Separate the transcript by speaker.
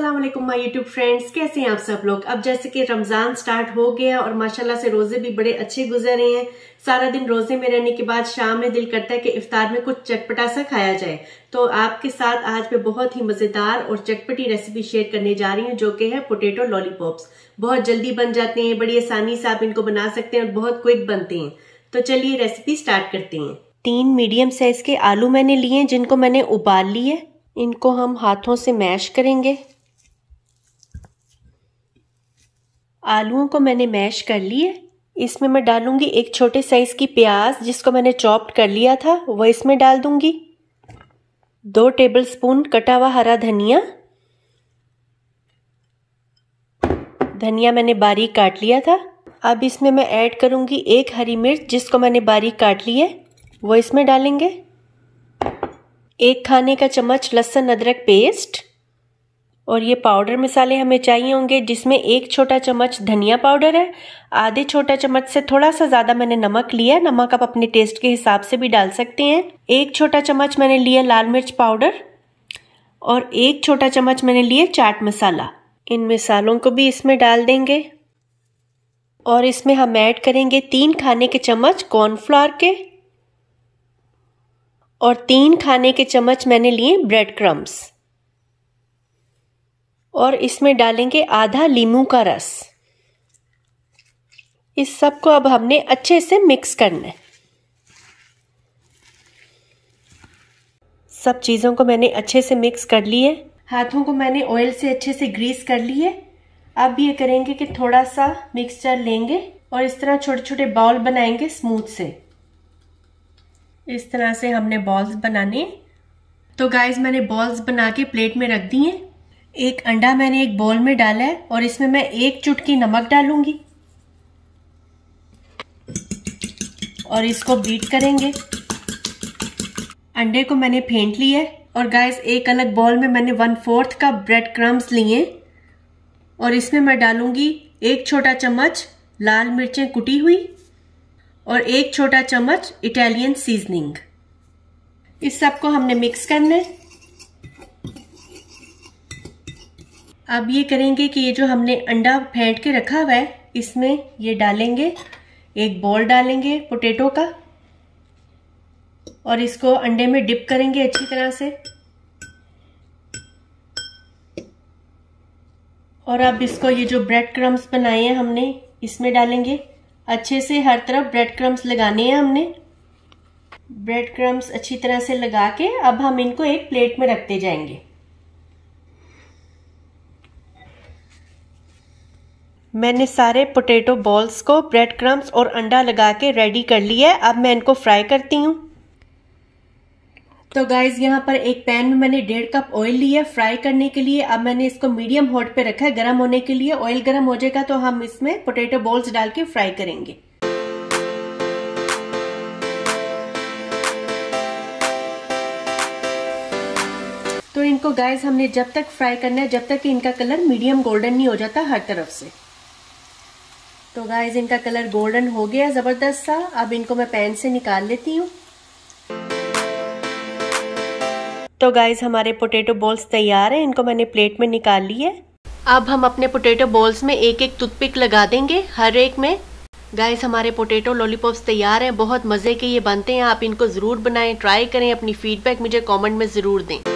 Speaker 1: अस्सलाम वालेकुम my YouTube friends, कैसे हैं आप सब लोग। अब जैसे कि रमजान स्टार्ट हो गया और माशाल्लाह से रोजे भी बड़े अच्छे गुजर रहे हैं। सारा दिन रोजे में रहने के बाद शाम में दिल करता है कि इफ्तार में कुछ चटपटा सा खाया जाए। तो आपके साथ आज मैं बहुत ही मजेदार और चटपटी रेसिपी शेयर करने जा रही हूँ, जो कि है पोटैटो लॉलीपॉप्स। बहुत जल्दी बन जाते हैं, बड़ी आसानी से आप इनको बना सकते हैं और बहुत क्विक बनते हैं। तो चलिए रेसिपी स्टार्ट करते हैं। 3 मीडियम साइज के आलू मैंने लिए, जिनको मैंने उबाल लिए। इनको हम हाथों से मैश करेंगे। आलूओं को मैंने मैश कर लिए। इसमें मैं डालूंगी एक छोटे साइज की प्याज, जिसको मैंने चॉप्ड कर लिया था, वो इसमें डाल दूंगी। 2 टेबलस्पून कटा हुआ हरा धनिया। धनिया मैंने बारीक काट लिया था। अब इसमें मैं ऐड करूंगी 1 हरी मिर्च, जिसको मैंने बारीक काट ली है, वो इसमें डालेंगे। 1 खाने का चम्मच लहसुन अदरक पेस्ट। और ये पाउडर मसाले हमें चाहिए होंगे, जिसमें 1 छोटा चम्मच धनिया पाउडर है, आधे छोटा चम्मच से थोड़ा सा ज्यादा मैंने नमक लिया। नमक आप अपने टेस्ट के हिसाब से भी डाल सकते हैं। 1 छोटा चम्मच मैंने लिया लाल मिर्च पाउडर और 1 छोटा चम्मच मैंने लिए चाट मसाला। इन मसालों को भी इसमें डाल देंगे। और इसमें हम ऐड करेंगे 3 खाने के चम्मच कॉर्नफ्लोर के और 3 खाने के चम्मच मैंने लिए ब्रेड क्रम्स। और इसमें डालेंगे आधा लीमू का रस। इस सब को अब हमने अच्छे से मिक्स करना है। सब चीज़ों को मैंने अच्छे से मिक्स कर लिए। हाथों को मैंने ऑयल से अच्छे से ग्रीस कर लिए। अब ये करेंगे कि थोड़ा सा मिक्सचर लेंगे और इस तरह छोटे छोटे बॉल बनाएंगे स्मूथ से। इस तरह से हमने बॉल्स बनाने। तो गाइस मैंने बॉल्स बना के प्लेट में रख दी हैं। 1 अंडा मैंने एक बाउल में डाला है और इसमें मैं 1 चुटकी नमक डालूंगी और इसको बीट करेंगे। अंडे को मैंने फेंट लिया है। और गाइस एक अलग बाउल में मैंने 1/4 का ब्रेड क्रम्स लिए और इसमें मैं डालूंगी 1 छोटा चम्मच लाल मिर्चें कुटी हुई और 1 छोटा चम्मच इटालियन सीजनिंग। इस सब को हमने मिक्स करना है। अब ये करेंगे कि ये जो हमने अंडा फेंट के रखा हुआ है, इसमें ये डालेंगे। एक बॉल डालेंगे पोटैटो का और इसको अंडे में डिप करेंगे अच्छी तरह से। और अब इसको ये जो ब्रेड क्रम्स बनाए हैं हमने, इसमें डालेंगे। अच्छे से हर तरफ ब्रेड क्रम्स लगाने हैं हमने। ब्रेड क्रम्स अच्छी तरह से लगा के अब हम इनको एक प्लेट में रखते जाएंगे। मैंने सारे पोटैटो बॉल्स को ब्रेड क्रम्स और अंडा लगा के रेडी कर लिया है। अब मैं इनको फ्राई करती हूँ। तो गाइज यहाँ पर एक पैन में मैंने 1.5 कप ऑयल लिया फ्राई करने के लिए। अब मैंने इसको मीडियम हॉट पे रखा है गर्म होने के लिए। ऑयल गर्म हो जाएगा तो हम इसमें पोटैटो बॉल्स डाल के फ्राई करेंगे। तो इनको गाइज हमने जब तक फ्राई करना है जब तक कि इनका कलर मीडियम गोल्डन नहीं हो जाता हर तरफ से। तो गाइज इनका कलर गोल्डन हो गया जबरदस्त सा। अब इनको मैं पैन से निकाल लेती हूँ। तो गाइज हमारे पोटैटो बॉल्स तैयार हैं। इनको मैंने प्लेट में निकाल ली है। अब हम अपने पोटैटो बॉल्स में एक एक टूथपिक लगा देंगे हर एक में। गाइज हमारे पोटैटो लॉलीपॉप्स तैयार हैं। बहुत मजे के ये बनते हैं। आप इनको जरूर बनाएं, ट्राई करें। अपनी फीडबैक मुझे कमेंट में जरूर दें।